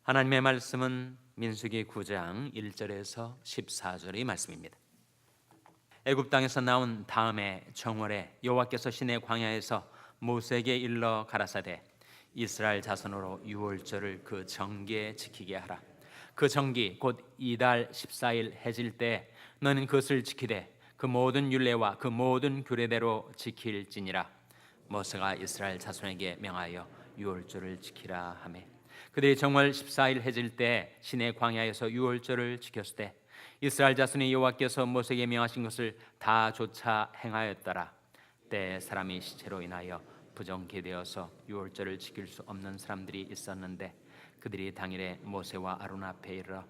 하나님의 말씀은 민수기 9장 1절에서 14절의 말씀입니다. 애굽 땅에서 나온 다음에 정월에 여호와께서 시내 광야에서 모세에게 일러 가라사대 이스라엘 자손으로 유월절을 그 정기에 지키게 하라. 그 정기 곧 이달 14일 해질 때 너는 그것을 지키되 그 모든 율례와 그 모든 규례대로 지킬지니라. 모세가 이스라엘 자손에게 명하여 유월절을 지키라 하매 그들이 정월 14일 해질 때 시내 광야에서 유월절을 지켰을 때 이스라엘 자손이 여호와께서 모세에게 명하신 것을 다 조차 행하였더라. 때 사람이 시체로 인하여 부정케 되어서 유월절을 지킬 수 없는 사람들이 있었는데 그들이 당일에 모세와 아론 앞에 이르러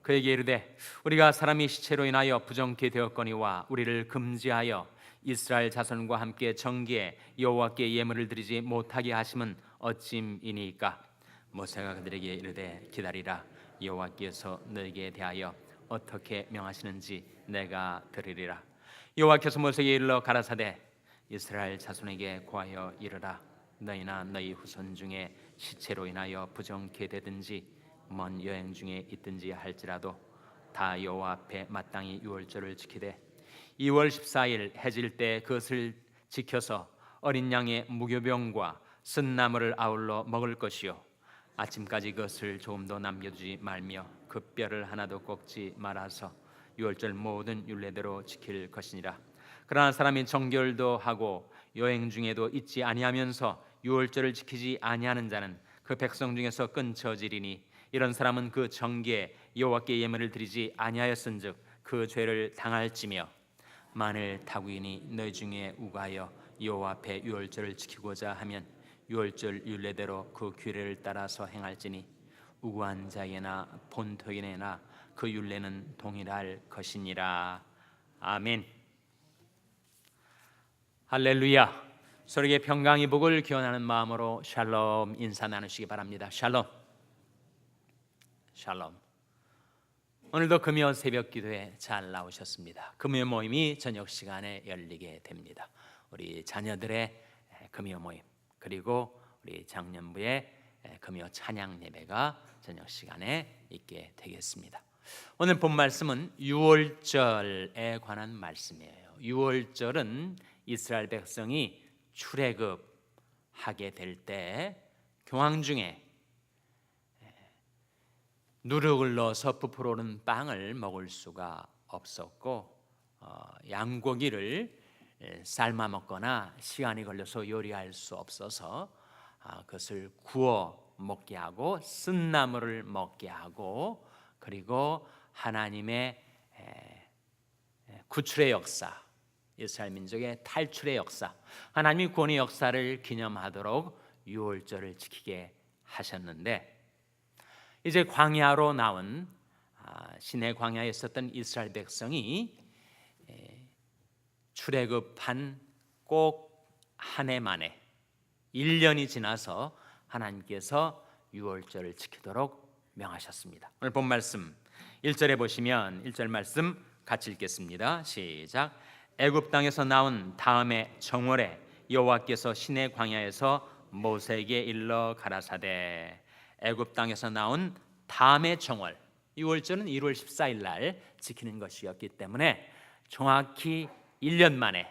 그에게 이르되 우리가 사람이 시체로 인하여 부정케 되었거니와 우리를 금지하여 이스라엘 자손과 함께 정기에 여호와께 예물을 드리지 못하게 하심은 어찌임이니까. 모세가 그들에게 이르되 기다리라. 여호와께서 너에게 대하여 어떻게 명하시는지 내가 들으리라. 여호와께서 모세에게 일러 가라사대 이스라엘 자손에게 고하여 이르라. 너희나 너희 후손 중에 시체로 인하여 부정케 되든지 먼 여행 중에 있든지 할지라도 다 여호와 앞에 마땅히 유월절을 지키되 2월 14일 해질 때 그것을 지켜서 어린 양의 무교병과 쓴 나물을 아울러 먹을 것이요 아침까지 그것을 조금도 남겨두지 말며 그 뼈를 하나도 꺾지 말아서 유월절 모든 율례대로 지킬 것이니라. 그러나 사람이 정결도 하고 여행 중에도 잊지 아니하면서 유월절을 지키지 아니하는 자는 그 백성 중에서 끊쳐지리니 이런 사람은 그 정기에 여호와께 예물을 드리지 아니하였은즉 그 죄를 당할지며 만일 타국인이 너희 중에 우가하여 여호와 앞에 유월절을 지키고자 하면 유월절 율례대로 그 규례를 따라서 행할지니 우구한 자에나 본토인에나 그 율례는 동일할 것이니라. 아멘. 할렐루야. 서로에게 평강의 복을 기원하는 마음으로 샬롬 인사 나누시기 바랍니다. 샬롬. 샬롬. 오늘도 금요 새벽 기도에 잘 나오셨습니다. 금요 모임이 저녁 시간에 열리게 됩니다. 우리 자녀들의 금요 모임 그리고 우리 장년부의 금요 찬양 예배가 저녁 시간에 있게 되겠습니다. 오늘 본 말씀은 유월절에 관한 말씀이에요. 유월절은 이스라엘 백성이 출애굽하게 될 때 교황 중에 누룩을 넣어서 부풀어오른 빵을 먹을 수가 없었고 양고기를 삶아 먹거나 시간이 걸려서 요리할 수 없어서 그것을 구워 먹게 하고 쓴 나물을 먹게 하고 그리고 하나님의 구출의 역사 이스라엘 민족의 탈출의 역사 하나님의 구원의 역사를 기념하도록 유월절을 지키게 하셨는데 이제 광야로 나온 시내 광야에 있었던 이스라엘 백성이 출애굽한 꼭 한 해 만에 1년이 지나서 하나님께서 유월절을 지키도록 명하셨습니다. 오늘 본 말씀 1절에 보시면 1절 말씀 같이 읽겠습니다. 시작. 애굽 땅에서 나온 다음에 정월에 여호와께서 시내 광야에서 모세에게 일러 가라사대 애굽 땅에서 나온 다음의 정월 유월절은 1월 14일 날 지키는 것이었기 때문에 정확히 1년 만에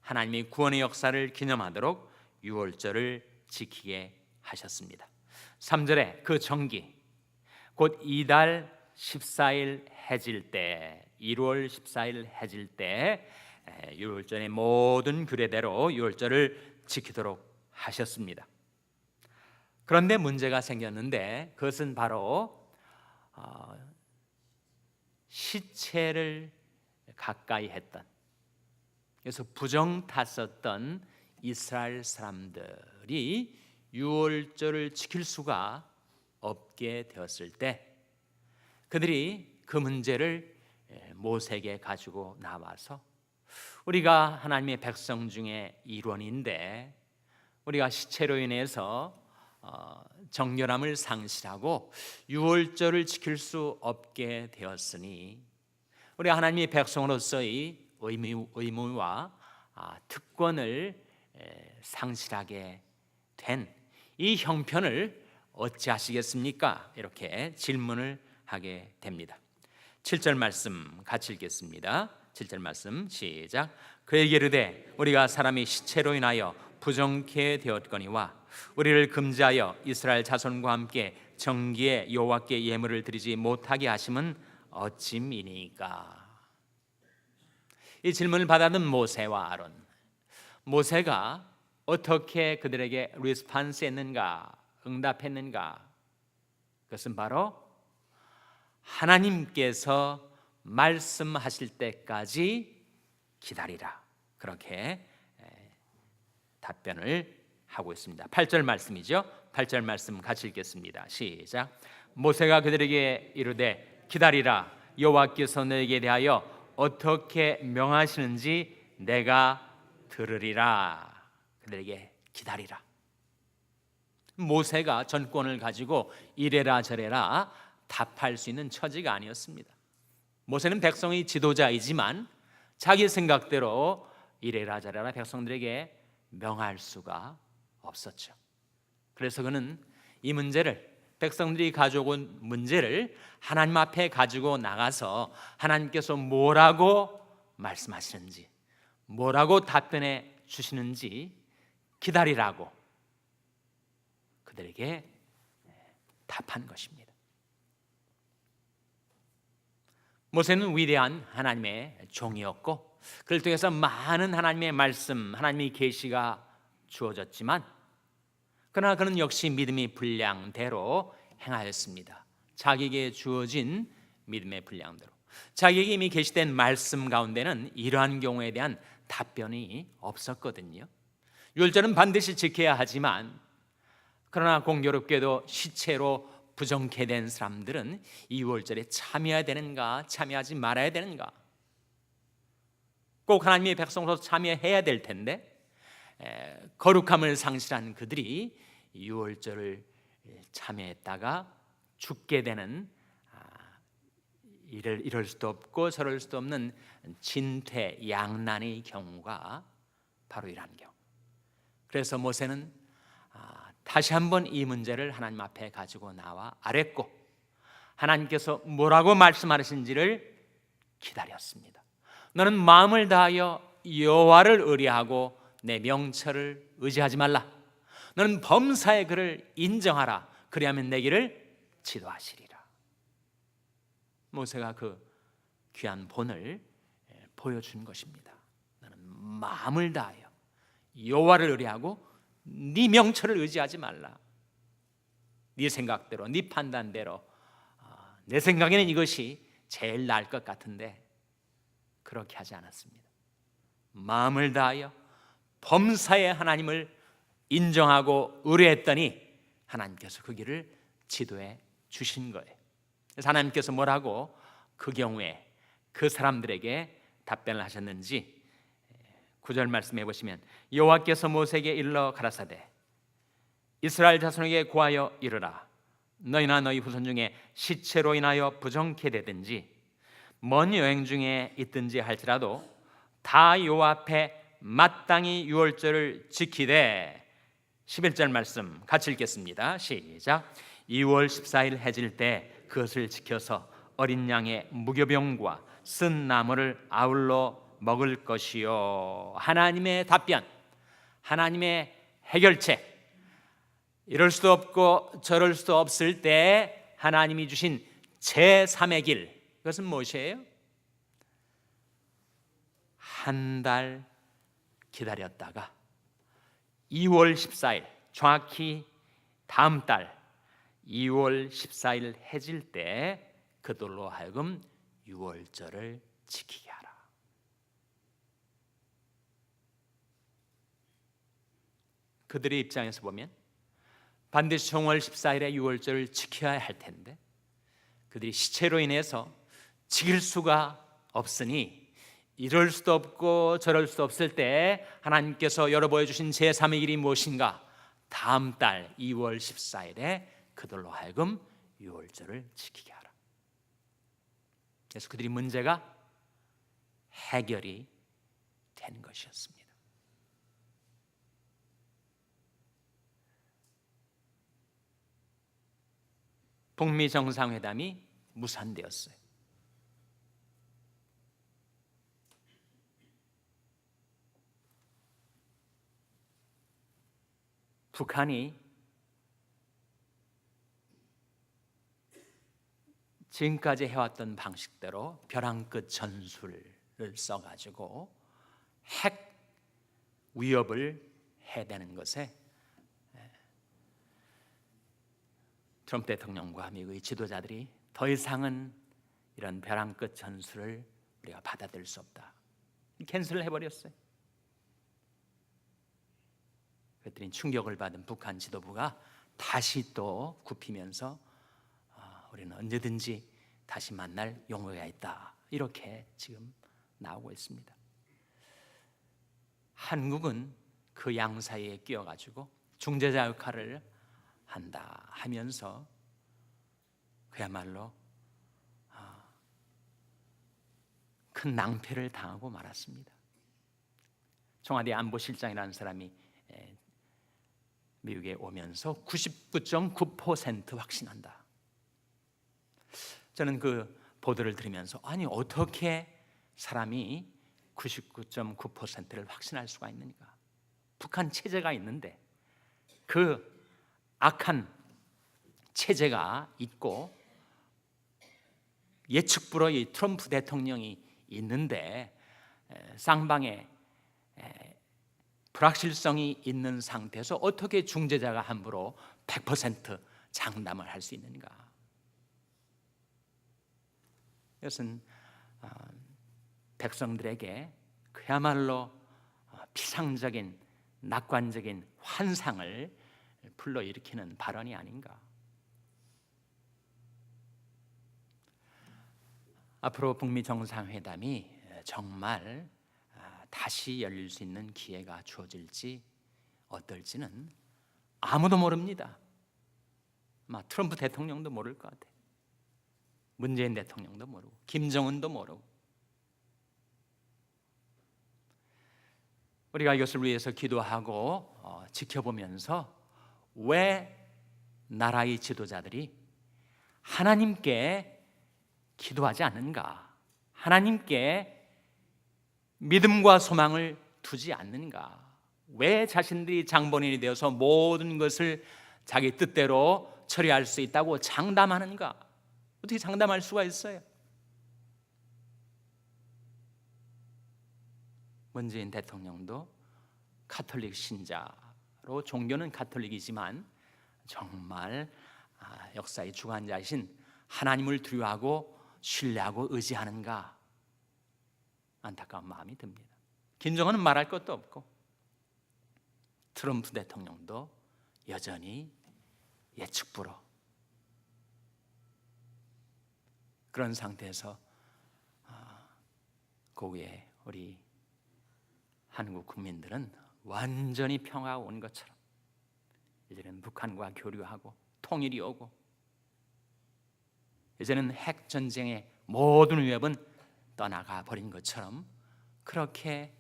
하나님이 구원의 역사를 기념하도록 유월절을 지키게 하셨습니다. 3절에 그 정기 곧 이달 14일 해질 때 1월 14일 해질 때 유월절의 모든 규례대로 유월절을 지키도록 하셨습니다. 그런데 문제가 생겼는데 그것은 바로 시체를 가까이 했던 그래서 부정 탔었던 이스라엘 사람들이 유월절을 지킬 수가 없게 되었을 때 그들이 그 문제를 모세에게 가지고 나와서 우리가 하나님의 백성 중에 일원인데 우리가 시체로 인해서 정결함을 상실하고 유월절을 지킬 수 없게 되었으니 우리 하나님의 백성으로서의 의무와 특권을 상실하게 된 이 형편을 어찌하시겠습니까? 이렇게 질문을 하게 됩니다. 7절 말씀 같이 읽겠습니다. 7절 말씀 시작. 그에게 이르되 우리가 사람이 시체로 인하여 부정케 되었거니와 우리를 금지하여 이스라엘 자손과 함께 정기에 여호와께 예물을 드리지 못하게 하심은 어찌미니까? 이 질문을 받아든 모세와 아론, 모세가 어떻게 그들에게 리스판스했는가, 응답했는가? 그것은 바로 하나님께서 말씀하실 때까지 기다리라, 그렇게 답변을 하고 있습니다. 8절 말씀이죠. 8절 말씀 같이 읽겠습니다. 시작. 모세가 그들에게 이르되 기다리라, 여호와께서 너에게 대하여 어떻게 명하시는지 내가 들으리라. 그들에게 기다리라. 모세가 전권을 가지고 이래라 저래라 답할 수 있는 처지가 아니었습니다. 모세는 백성의 지도자이지만 자기 생각대로 이래라 저래라 백성들에게 명할 수가 없었죠. 그래서 그는 이 문제를, 백성들이 가져온 문제를 하나님 앞에 가지고 나가서 하나님께서 뭐라고 말씀하시는지, 뭐라고 답변해 주시는지 기다리라고 그들에게 답한 것입니다. 모세는 위대한 하나님의 종이었고 그를 통해서 많은 하나님의 말씀, 하나님의 계시가 주어졌지만 그러나 그는 역시 믿음의 분량대로 행하였습니다. 자기에게 주어진 믿음의 분량대로. 자기에게 이미 계시된 말씀 가운데는 이러한 경우에 대한 답변이 없었거든요. 율절은 반드시 지켜야 하지만 그러나 공교롭게도 시체로 부정케 된 사람들은 이 유월절에 참여해야 되는가, 참여하지 말아야 되는가? 꼭 하나님의 백성으로서 참여해야 될 텐데 거룩함을 상실한 그들이 유월절을 참여했다가 죽게 되는, 이럴 수도 없고 저럴 수도 없는 진퇴양난의 경우가 바로 이러한 경우. 그래서 모세는 다시 한번 이 문제를 하나님 앞에 가지고 나와 아뢰고 하나님께서 뭐라고 말씀하시는지를 기다렸습니다. 너는 마음을 다하여 여호와를 의뢰하고 내 명철을 의지하지 말라. 너는 범사의 그를 인정하라. 그리하면 내 길을 지도하시리라. 모세가 그 귀한 본을 보여준 것입니다. 너는 마음을 다하여 여호와를 의뢰하고 네 명철을 의지하지 말라. 네 생각대로, 네 판단대로, 내 생각에는 이것이 제일 나을 것 같은데 그렇게 하지 않았습니다. 마음을 다하여 범사의 하나님을 인정하고 의뢰했더니 하나님께서 그 길을 지도해 주신 거예요. 그래서 하나님께서 뭐라고 그 경우에 그 사람들에게 답변을 하셨는지 9절 말씀해 보시면 여호와께서 모세에게 일러 가라사대 이스라엘 자손에게 고하여 이르라. 너희나 너희 후손 중에 시체로 인하여 부정케 되든지 먼 여행 중에 있든지 할지라도 다 여호와 앞에 마땅히 유월절을 지키되 11절 말씀 같이 읽겠습니다. 시작. 2월 14일 해질 때 그것을 지켜서 어린 양의 무교병과 쓴 나물을 아울러 먹을 것이요. 하나님의 답변, 하나님의 해결책. 이럴 수도 없고 저럴 수도 없을 때 하나님이 주신 제3의 길, 그것은 무엇이에요? 한 달 기다렸다가 2월 14일, 정확히 다음 달 2월 14일 해질 때 그들로 하여금 유월절을 지키게 하라. 그들의 입장에서 보면 반드시 정월 14일에 유월절을 지켜야 할 텐데 그들이 시체로 인해서 지킬 수가 없으니 이럴 수도 없고 저럴 수도 없을 때 하나님께서 열어보여 주신 제3의 길이 무엇인가? 다음 달 2월 14일에 그들로 하여금 유월절을 지키게 하라. 그래서 그들이 문제가 해결이 된 것이었습니다. 북미 정상회담이 무산되었어요. 북한이 지금까지 해왔던 방식대로 벼랑 끝 전술을 써가지고 핵 위협을 해대는 것에 트럼프 대통령과 미국의 지도자들이 더 이상은 이런 벼랑 끝 전술을 우리가 받아들일 수 없다, 캔슬을 해버렸어요. 그랬더니 충격을 받은 북한 지도부가 다시 또 굽히면서 우리는 언제든지 다시 만날 용의가 있다, 이렇게 지금 나오고 있습니다. 한국은 그 양 사이에 끼어가지고 중재자 역할을 한다 하면서 그야말로 큰 낭패를 당하고 말았습니다. 청와대 안보실장이라는 사람이 미국에 오면서 99.9% 확신한다. 저는 그 보도를 들으면서 아니 어떻게 사람이 99.9%를 확신할 수가 있는가? 북한 체제가 있는데 그 악한 체제가 있고 예측 불허의 트럼프 대통령이 있는데 쌍방에 불확실성이 있는 상태에서 어떻게 중재자가 함부로 100% 장담을 할 수 있는가? 이것은 백성들에게 그야말로 피상적인 낙관적인 환상을 불러일으키는 발언이 아닌가? 앞으로 북미 정상회담이 정말 다시 열릴 수 있는 기회가 주어질지 어떨지는 아무도 모릅니다. 아마 트럼프 대통령도 모를 것 같아요. 문재인 대통령도 모르고 김정은도 모르고. 우리가 이것을 위해서 기도하고 지켜보면서 왜 나라의 지도자들이 하나님께 기도하지 않는가? 하나님께 믿음과 소망을 두지 않는가? 왜 자신들이 장본인이 되어서 모든 것을 자기 뜻대로 처리할 수 있다고 장담하는가? 어떻게 장담할 수가 있어요? 문재인 대통령도 가톨릭 신자로 종교는 가톨릭이지만 정말 역사의 주관자이신 하나님을 두려워하고 신뢰하고 의지하는가? 안타까운 마음이 듭니다. 김정은은 말할 것도 없고 트럼프 대통령도 여전히 예측불허. 그런 상태에서 그 위에 우리 한국 국민들은 완전히 평화가 온 것처럼 이제는 북한과 교류하고 통일이 오고 이제는 핵 전쟁의 모든 위협은 떠나가 버린 것처럼 그렇게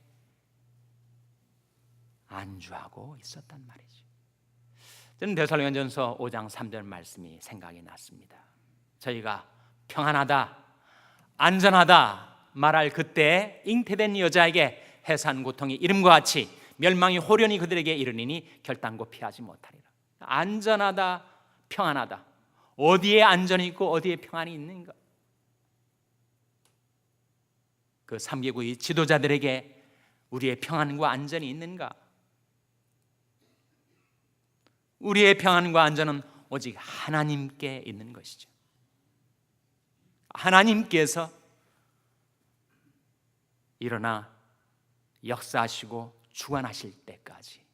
안주하고 있었단 말이죠. 저는 데살로니가전서 5장 3절 말씀이 생각이 났습니다. 저희가 평안하다, 안전하다 말할 그때 잉태된 여자에게 해산 고통이 이름과 같이 멸망이 호련히 그들에게 이르리니 결단코 피하지 못하리라. 안전하다, 평안하다. 어디에 안전이 있고 어디에 평안이 있는가? 그 3개국의 지도자들에게 우리의 평안과 안전이 있는가? 우리의 평안과 안전은 오직 하나님께 있는 것이죠. 하나님께서 일어나 역사하시고 주관하실 때까지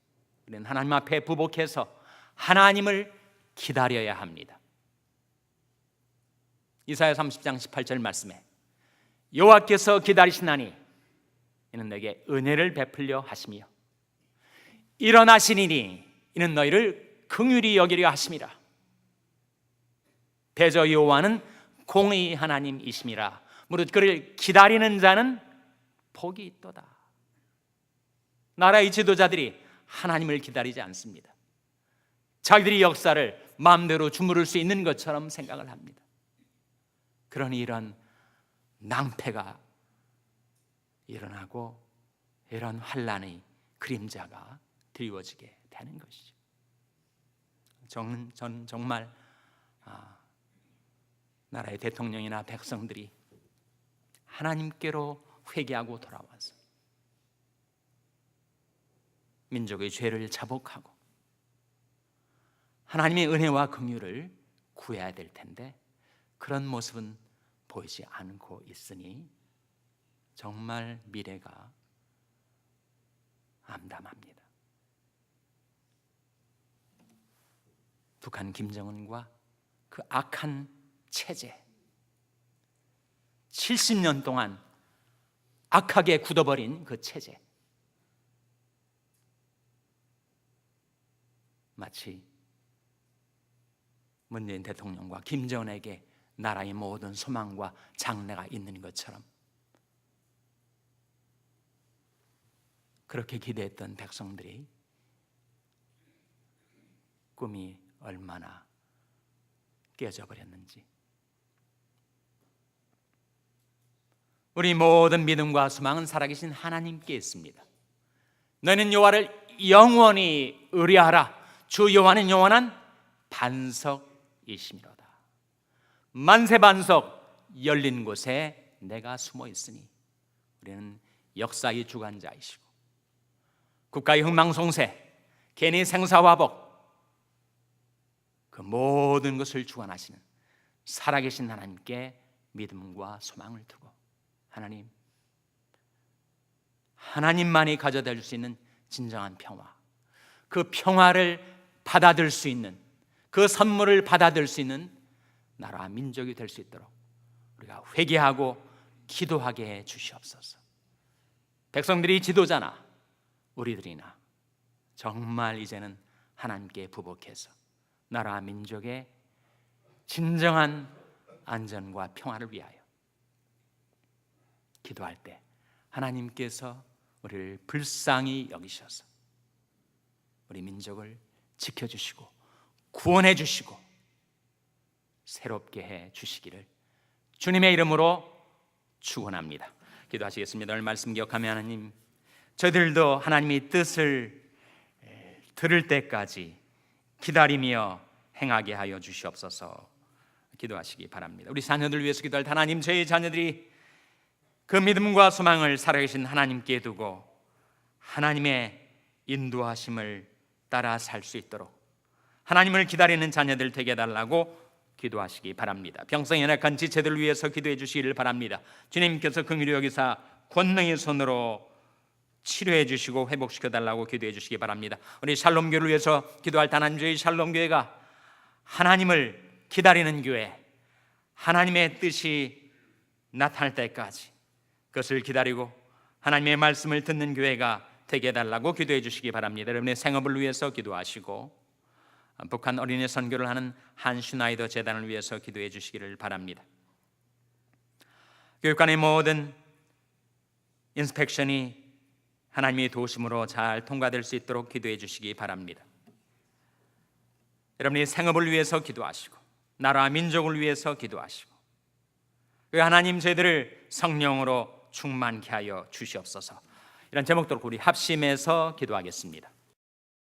우리는 하나님 앞에 부복해서 하나님을 기다려야 합니다. 이사야 30장 18절 말씀에 여호와께서 기다리시나니 이는 내게 은혜를 베풀려 하시며 일어나시니니 이는 너희를 긍휼히 여기려 하심이라. 대저 여호와는 공의 하나님이심이라. 무릇 그를 기다리는 자는 복이 있도다. 나라의 지도자들이 하나님을 기다리지 않습니다. 자기들이 역사를 마음대로 주무를 수 있는 것처럼 생각을 합니다. 그러니 이런 낭패가 일어나고 이런 환난의 그림자가 드리워지게 되는 것이죠. 저는 정말 나라의 대통령이나 백성들이 하나님께로 회개하고 돌아와서 민족의 죄를 자복하고 하나님의 은혜와 긍휼을 구해야 될 텐데 그런 모습은 보이지 않고 있으니 정말 미래가 암담합니다. 북한 김정은과 그 악한 체제, 70년 동안 악하게 굳어버린 그 체제, 마치 문재인 대통령과 김정은에게 나라의 모든 소망과 장래가 있는 것처럼 그렇게 기대했던 백성들이 꿈이 얼마나 깨져버렸는지, 우리 모든 믿음과 소망은 살아계신 하나님께 있습니다. 너는 여호와를 영원히 의뢰하라. 주 여호와는 영원한 반석이시미로다. 만세 반석 열린 곳에 내가 숨어 있으니. 우리는 역사의 주관자이시고 국가의 흥망성쇠, 개인의 생사화복, 그 모든 것을 주관하시는 살아계신 하나님께 믿음과 소망을 두고 하나님만이 가져다 줄 수 있는 진정한 평화, 그 평화를 받아들일 수 있는, 그 선물을 받아들일 수 있는 나라와 민족이 될 수 있도록 우리가 회개하고 기도하게 해 주시옵소서. 백성들이 지도자나 우리들이나 정말 이제는 하나님께 부복해서 나라와 민족의 진정한 안전과 평화를 위하여 기도할 때 하나님께서 우리를 불쌍히 여기셔서 우리 민족을 지켜주시고 구원해 주시고 새롭게 해 주시기를 주님의 이름으로 축원합니다. 기도하시겠습니다. 오늘 말씀 기억하며 하나님, 저희들도 하나님의 뜻을 들을 때까지 기다리며 행하게 하여 주시옵소서. 기도하시기 바랍니다. 우리 자녀들 위해서 기도할 때 하나님, 저희 자녀들이 그 믿음과 소망을 살아계신 하나님께 두고 하나님의 인도하심을 따라 살 수 있도록 하나님을 기다리는 자녀들 되게 해달라고 기도하시기 바랍니다. 병성 연약한 지체들을 위해서 기도해 주시기를 바랍니다. 주님께서 긍휼히 여기사 권능의 손으로 치료해 주시고 회복시켜 달라고 기도해 주시기 바랍니다. 우리 샬롬교를 위해서 기도할 때 하나님, 저희 샬롬교회가 하나님을 기다리는 교회, 하나님의 뜻이 나타날 때까지 그것을 기다리고 하나님의 말씀을 듣는 교회가 되게 해달라고 기도해 주시기 바랍니다. 여러분의 생업을 위해서 기도하시고 북한 어린이 선교를 하는 한슈나이더 재단을 위해서 기도해 주시기를 바랍니다. 교육관의 모든 인스펙션이 하나님의 도우심으로 잘 통과될 수 있도록 기도해 주시기 바랍니다. 여러분의 생업을 위해서 기도하시고 나라와 민족을 위해서 기도하시고 그 하나님, 저희들을 성령으로 충만케 하여 주시옵소서. 이런 제목들로 우리 합심해서 기도하겠습니다.